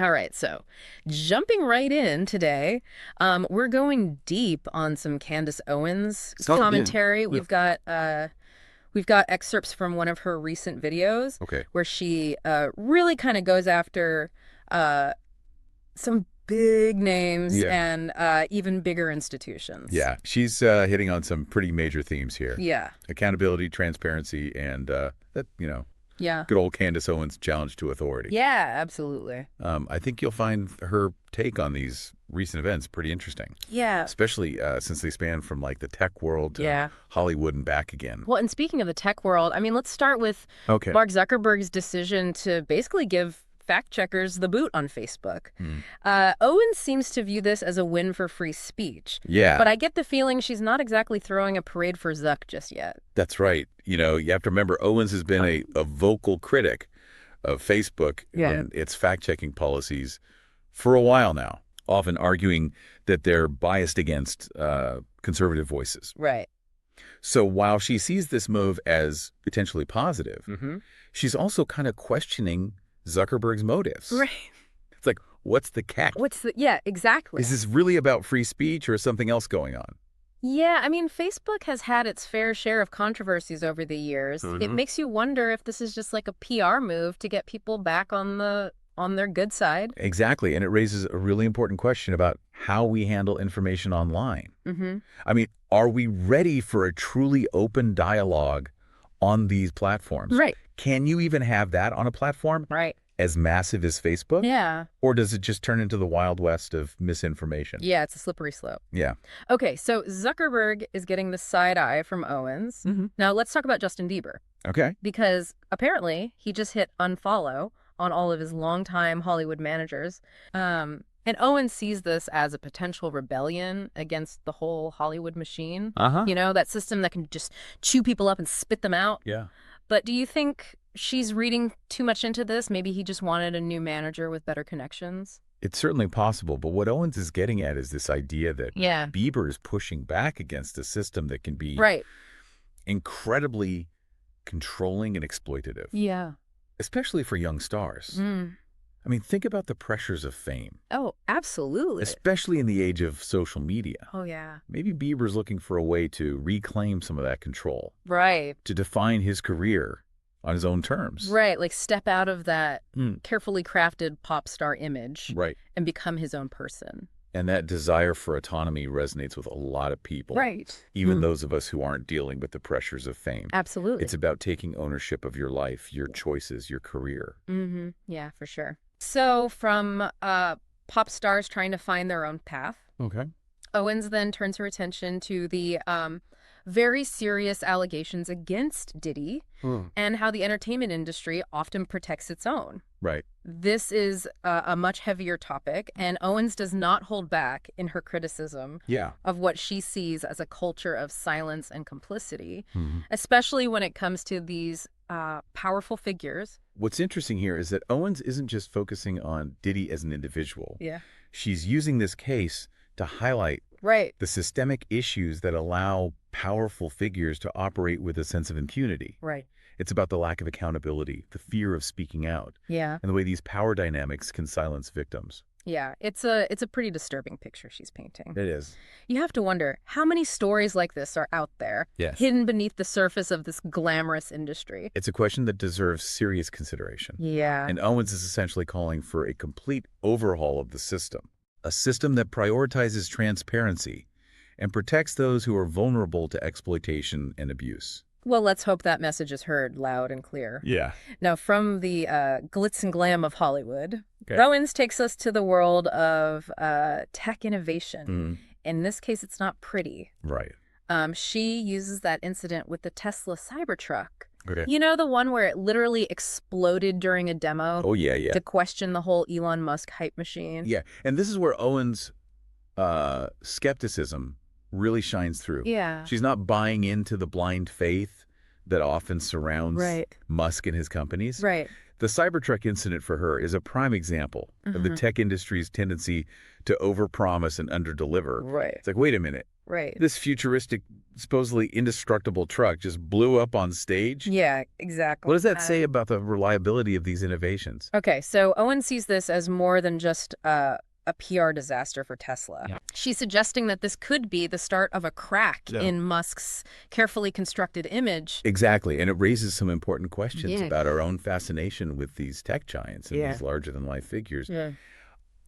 All right, so jumping right in today, we're going deep on some Candace Owens Oh, yeah. commentary. Yeah. We've got excerpts from one of her recent videos Okay. where she really kind of goes after uh, some big names Yeah. and even bigger institutions. Yeah. She's hitting on some pretty major themes here. Yeah. Accountability, transparency, and Yeah. good old Candace Owens' challenge to authority. Yeah, absolutely. I think you'll find her take on these recent events pretty interesting, Yeah. especially since they span from like the tech world to Yeah. Hollywood and back again. Well, and speaking of the tech world, I mean, let's start with Okay. Mark Zuckerberg's decision to basically give fact checkers the boot on Facebook. Owens seems to view this as a win for free speech. Yeah. But I get the feeling she's not exactly throwing a parade for Zuck just yet. That's right. You have to remember Owens has been a vocal critic of Facebook and its fact-checking policies for a while now, often arguing that they're biased against conservative voices. Right. So while she sees this move as potentially positive, she's also kind of questioning Zuckerberg's motives. Right. It's like, what's the catch? Yeah, exactly. Is this really about free speech or something else going on? Yeah, I mean, Facebook has had its fair share of controversies over the years. It makes you wonder if this is just like a PR move to get people back on their good side. Exactly. And it raises a really important question about how we handle information online. I mean, are we ready for a truly open dialogue on these platforms? Right. Can you even have that on a platform Right. as massive as Facebook? Yeah. Or does it just turn into the Wild West of misinformation? Yeah, it's a slippery slope. Yeah. Okay, so Zuckerberg is getting the side eye from Owens. Now let's talk about Justin Bieber, Okay. because apparently he just hit unfollow on all of his longtime Hollywood managers. And Owens sees this as a potential rebellion against the whole Hollywood machine. You know, that system that can just chew people up and spit them out. Yeah. But do you think she's reading too much into this? Maybe he just wanted a new manager with better connections? It's certainly possible, but what Owens is getting at is this idea that Yeah. Bieber is pushing back against a system that can be Right. incredibly controlling and exploitative, Yeah. especially for young stars. I mean, think about the pressures of fame, Oh, absolutely. especially in the age of social media. Oh, yeah. Maybe Bieber's looking for a way to reclaim some of that control, Right. to define his career on his own terms. Right. Like step out of that carefully crafted pop star image Right. and become his own person. And that desire for autonomy resonates with a lot of people. Right. Even those of us who aren't dealing with the pressures of fame. Absolutely. It's about taking ownership of your life, your choices, your career. Yeah, for sure. So from pop stars trying to find their own path, Okay. Owens then turns her attention to the very serious allegations against Diddy and how the entertainment industry often protects its own. Right. This is a much heavier topic, and Owens does not hold back in her criticism Yeah. of what she sees as a culture of silence and complicity, especially when it comes to these powerful figures. What's interesting here is that Owens isn't just focusing on Diddy as an individual. Yeah. She's using this case to highlight Right. the systemic issues that allow powerful figures to operate with a sense of impunity. Right. It's about the lack of accountability, the fear of speaking out, Yeah. and the way these power dynamics can silence victims. Yeah. It's a pretty disturbing picture she's painting. It is. You have to wonder how many stories like this are out there, Yes. hidden beneath the surface of this glamorous industry. It's a question that deserves serious consideration. Yeah. And Owens is essentially calling for a complete overhaul of the system, a system that prioritizes transparency and protects those who are vulnerable to exploitation and abuse. Well, let's hope that message is heard loud and clear. Yeah. Now, from the glitz and glam of Hollywood, Okay. Owens takes us to the world of tech innovation. In this case, it's not pretty. Right. She uses that incident with the Tesla Cybertruck. Okay. You know, the one where it literally exploded during a demo Oh, yeah, yeah. to question the whole Elon Musk hype machine? Yeah. And this is where Owens' skepticism really shines through. Yeah. She's not buying into the blind faith that often surrounds Right. Musk and his companies. Right. The Cybertruck incident for her is a prime example of the tech industry's tendency to overpromise and underdeliver. Right. It's like, wait a minute, Right. This futuristic, supposedly indestructible truck just blew up on stage. Yeah, exactly. What does that say about the reliability of these innovations? Okay, so Owen sees this as more than just a PR disaster for Tesla. Yeah. She's suggesting that this could be the start of a crack in Musk's carefully constructed image. Exactly, and it raises some important questions Yeah. about our own fascination with these tech giants and Yeah. these larger-than-life figures. Yeah.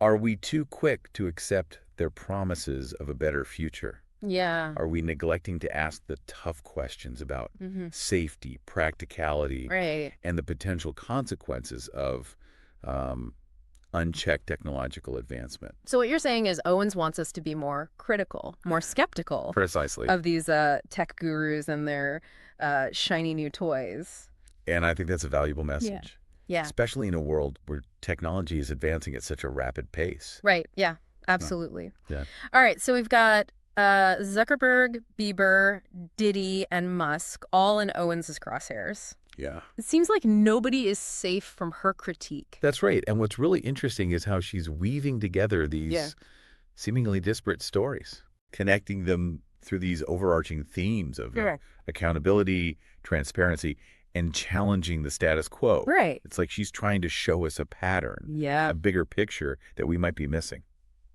Are we too quick to accept their promises of a better future? Yeah. Are we neglecting to ask the tough questions about safety, practicality, Right. and the potential consequences of unchecked technological advancement? So what you're saying is Owens wants us to be more critical, more skeptical Precisely. of these tech gurus and their shiny new toys. And I think that's a valuable message. Yeah. Especially in a world where technology is advancing at such a rapid pace. Right. Yeah, absolutely. Yeah. All right. So we've got Zuckerberg, Bieber, Diddy, and Musk all in Owens's crosshairs. Yeah. It seems like nobody is safe from her critique. That's right. And what's really interesting is how she's weaving together these seemingly disparate stories, connecting them through these overarching themes of accountability, transparency, and challenging the status quo. Right. It's like she's trying to show us a pattern, Yeah. a bigger picture that we might be missing.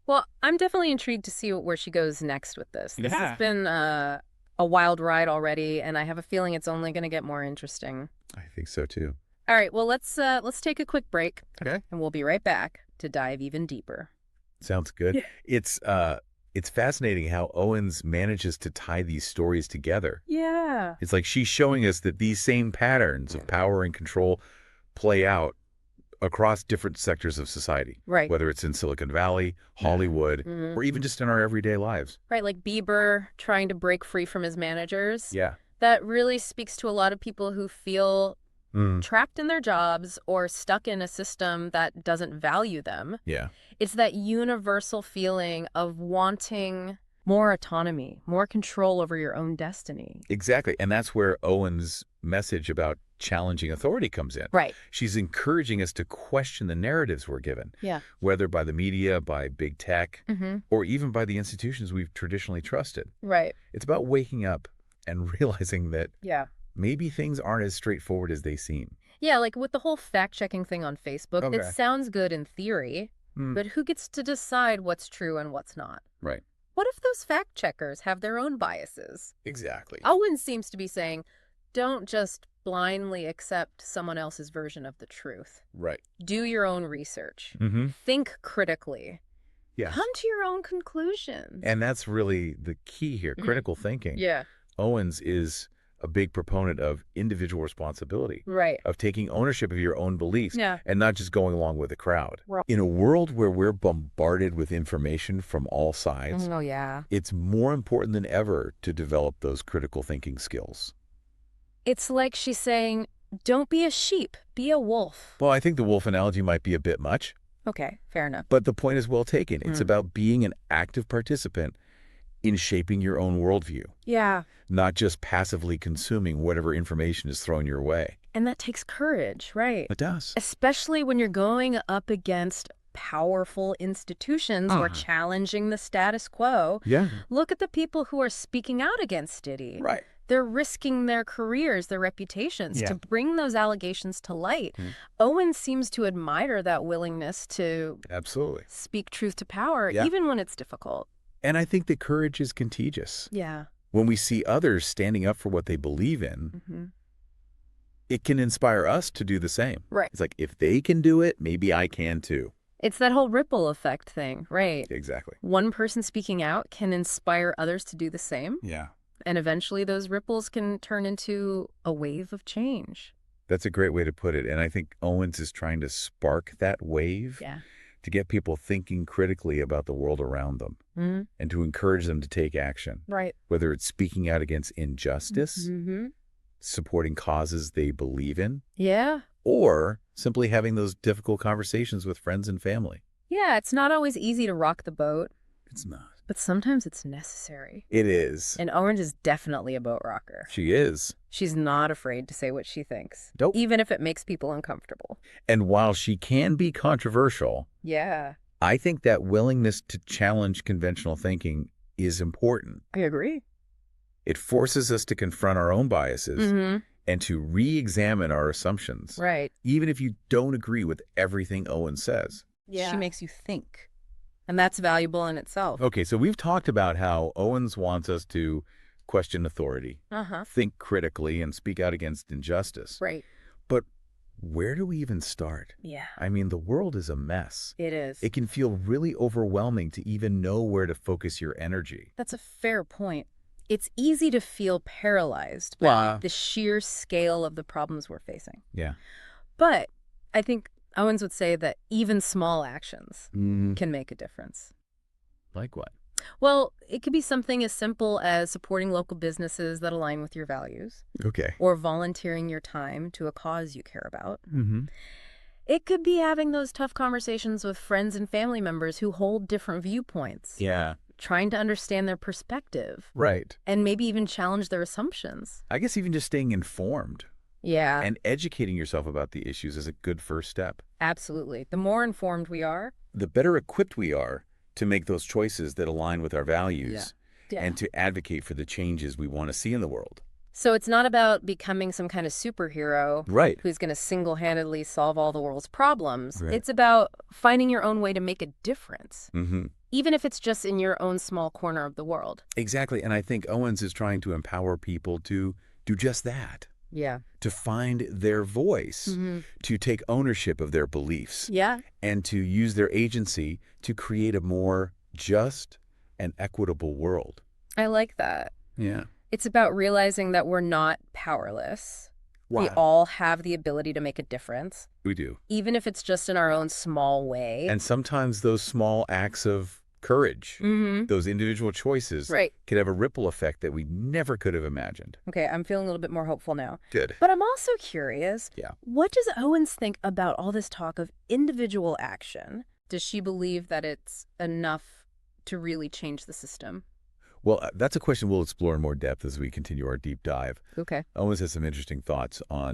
Well, I'm definitely intrigued to see where she goes next with this. This Yeah. has been a wild ride already, and I have a feeling it's only going to get more interesting. I think so, too. All right, well, let's take a quick break, Okay. and we'll be right back to dive even deeper. Sounds good. Yeah. It's fascinating how Owens manages to tie these stories together. Yeah. It's like she's showing us that these same patterns of power and control play out across different sectors of society. Right. Whether it's in Silicon Valley, Hollywood, or even just in our everyday lives. Right, like Bieber trying to break free from his managers. Yeah. That really speaks to a lot of people who feel trapped in their jobs or stuck in a system that doesn't value them. Yeah. It's that universal feeling of wanting more autonomy, more control over your own destiny. Exactly. And that's where Owen's message about challenging authority comes in. Right. She's encouraging us to question the narratives we're given. Yeah. Whether by the media, by big tech, or even by the institutions we've traditionally trusted. Right. It's about waking up and realizing that Yeah. maybe things aren't as straightforward as they seem. Yeah, like with the whole fact-checking thing on Facebook, Okay. it sounds good in theory, but who gets to decide what's true and what's not? Right. What if those fact-checkers have their own biases? Exactly. Owen seems to be saying, don't just blindly accept someone else's version of the truth. Right. Do your own research. Think critically. Yeah. Come to your own conclusions. And that's really the key here, critical thinking. Yeah. Owens is a big proponent of individual responsibility, Right. of taking ownership of your own beliefs Yeah. and not just going along with the crowd. Right. In a world where we're bombarded with information from all sides, Oh, yeah. it's more important than ever to develop those critical thinking skills. It's like she's saying, don't be a sheep, be a wolf. Well, I think the wolf analogy might be a bit much, Okay, fair enough. but the point is well taken. It's about being an active participant in shaping your own worldview, Yeah. not just passively consuming whatever information is thrown your way. And that takes courage, right? It does. Especially when you're going up against powerful institutions or challenging the status quo. Yeah. Look at the people who are speaking out against Diddy. Right. They're risking their careers, their reputations to bring those allegations to light. Owen seems to admire that willingness to Absolutely. speak truth to power, Yeah. even when it's difficult. And I think that courage is contagious. Yeah. When we see others standing up for what they believe in, it can inspire us to do the same. Right. It's like, if they can do it, maybe I can too. It's that whole ripple effect thing, right? Exactly. One person speaking out can inspire others to do the same. Yeah. And eventually those ripples can turn into a wave of change. That's a great way to put it. And I think Owens is trying to spark that wave Yeah. to get people thinking critically about the world around them and to encourage them to take action. Right. Whether it's speaking out against injustice, supporting causes they believe in, Yeah. or simply having those difficult conversations with friends and family. Yeah, it's not always easy to rock the boat, It's not. but sometimes it's necessary. It is. And Orange is definitely a boat rocker. She is. She's not afraid to say what she thinks, Nope. even if it makes people uncomfortable. And while she can be controversial, Yeah. I think that willingness to challenge conventional thinking is important. I agree. It forces us to confront our own biases and to re-examine our assumptions, Right. even if you don't agree with everything Owen says. She makes you think. And that's valuable in itself. Okay, so we've talked about how Owens wants us to question authority, think critically, and speak out against injustice. Right. But where do we even start? Yeah. I mean, the world is a mess. It is. It can feel really overwhelming to even know where to focus your energy. That's a fair point. It's easy to feel paralyzed by the sheer scale of the problems we're facing. Yeah. But I think Owens would say that even small actions can make a difference. Like what? Well, it could be something as simple as supporting local businesses that align with your values. Okay. Or volunteering your time to a cause you care about. Mm-hmm. It could be having those tough conversations with friends and family members who hold different viewpoints. Yeah. Trying to understand their perspective. Right. And maybe even challenge their assumptions. I guess even just staying informed. Yeah. And educating yourself about the issues is a good first step. Absolutely. The more informed we are, the better equipped we are to make those choices that align with our values and to advocate for the changes we want to see in the world. So it's not about becoming some kind of superhero who's going to single-handedly solve all the world's problems. Right. It's about finding your own way to make a difference, even if it's just in your own small corner of the world. Exactly. And I think Owens is trying to empower people to do just that. Yeah. To find their voice, to take ownership of their beliefs, and to use their agency to create a more just and equitable world. I like that. Yeah. It's about realizing that we're not powerless. Wow. We all have the ability to make a difference. We do. Even if it's just in our own small way. And sometimes those small acts of courage, those individual choices, can have a ripple effect that we never could have imagined. Okay, I'm feeling a little bit more hopeful now. Good. But I'm also curious, Yeah. What does Owens think about all this talk of individual action? Does she believe that it's enough to really change the system? Well, that's a question we'll explore in more depth as we continue our deep dive. Okay. Owens has some interesting thoughts on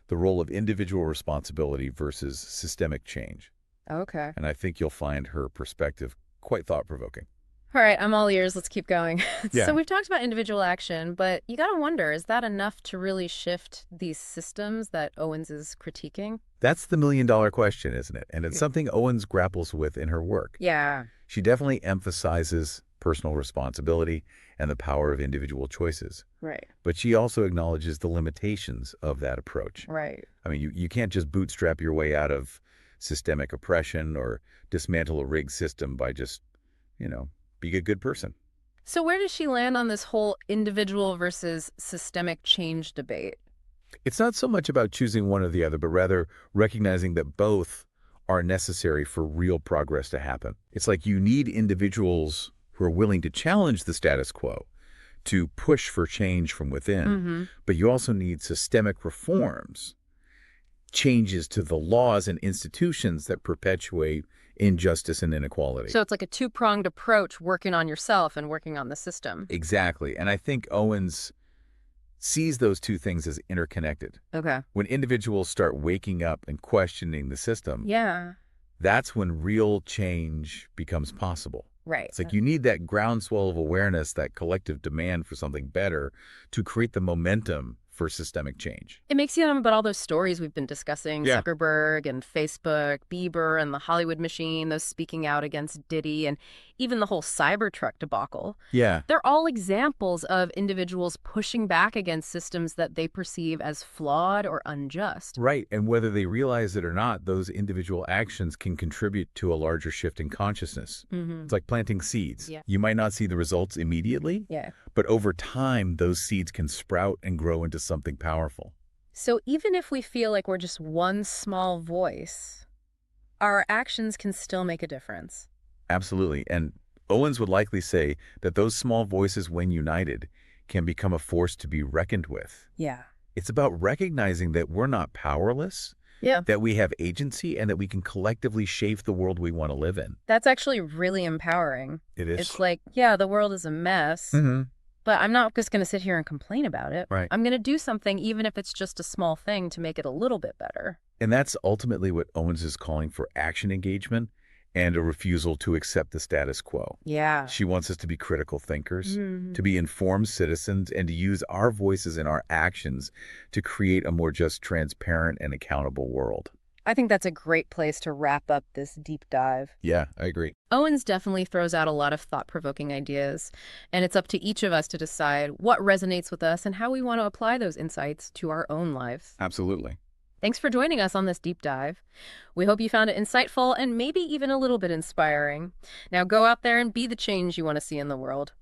the role of individual responsibility versus systemic change. Okay. And I think you'll find her perspective quite thought-provoking. All right, I'm all ears. Let's keep going. Yeah. So we've talked about individual action, but you got to wonder, is that enough to really shift these systems that Owens is critiquing? That's the million-dollar question, isn't it? And it's something Owens grapples with in her work. Yeah. She definitely emphasizes personal responsibility and the power of individual choices. Right. But she also acknowledges the limitations of that approach. Right. I mean, you can't just bootstrap your way out of systemic oppression or dismantle a rigged system by just, being a good person. So where does she land on this whole individual versus systemic change debate? It's not so much about choosing one or the other, but rather recognizing that both are necessary for real progress to happen. It's like you need individuals who are willing to challenge the status quo, to push for change from within, but you also need systemic reforms, changes to the laws and institutions that perpetuate injustice and inequality. So it's like a two-pronged approach, working on yourself and working on the system. Exactly. And I think Owens sees those two things as interconnected. Okay. When individuals start waking up and questioning the system, that's when real change becomes possible. Right. It's like you need that groundswell of awareness, that collective demand for something better to create the momentum for systemic change. It makes you think about all those stories we've been discussing, Zuckerberg and Facebook, Bieber and the Hollywood machine, those speaking out against Diddy, and even the whole Cybertruck debacle. Yeah. They're all examples of individuals pushing back against systems that they perceive as flawed or unjust. Right. And whether they realize it or not, those individual actions can contribute to a larger shift in consciousness. It's like planting seeds. Yeah. You might not see the results immediately, but over time, those seeds can sprout and grow into something powerful. So even if we feel like we're just one small voice, our actions can still make a difference. Absolutely. And Owens would likely say that those small voices, when united, can become a force to be reckoned with. Yeah. It's about recognizing that we're not powerless, that we have agency, and that we can collectively shape the world we want to live in. That's actually really empowering. It is. It's like, the world is a mess, but I'm not just going to sit here and complain about it. Right. I'm going to do something, even if it's just a small thing, to make it a little bit better. And that's ultimately what Owens is calling for: action engagement and a refusal to accept the status quo. Yeah. She wants us to be critical thinkers, Mhm. to be informed citizens, and to use our voices and our actions to create a more just, transparent, and accountable world. I think that's a great place to wrap up this deep dive. Yeah, I agree. Owens definitely throws out a lot of thought-provoking ideas, and it's up to each of us to decide what resonates with us and how we want to apply those insights to our own lives. Absolutely. Thanks for joining us on this deep dive. We hope you found it insightful and maybe even a little bit inspiring. Now go out there and be the change you want to see in the world.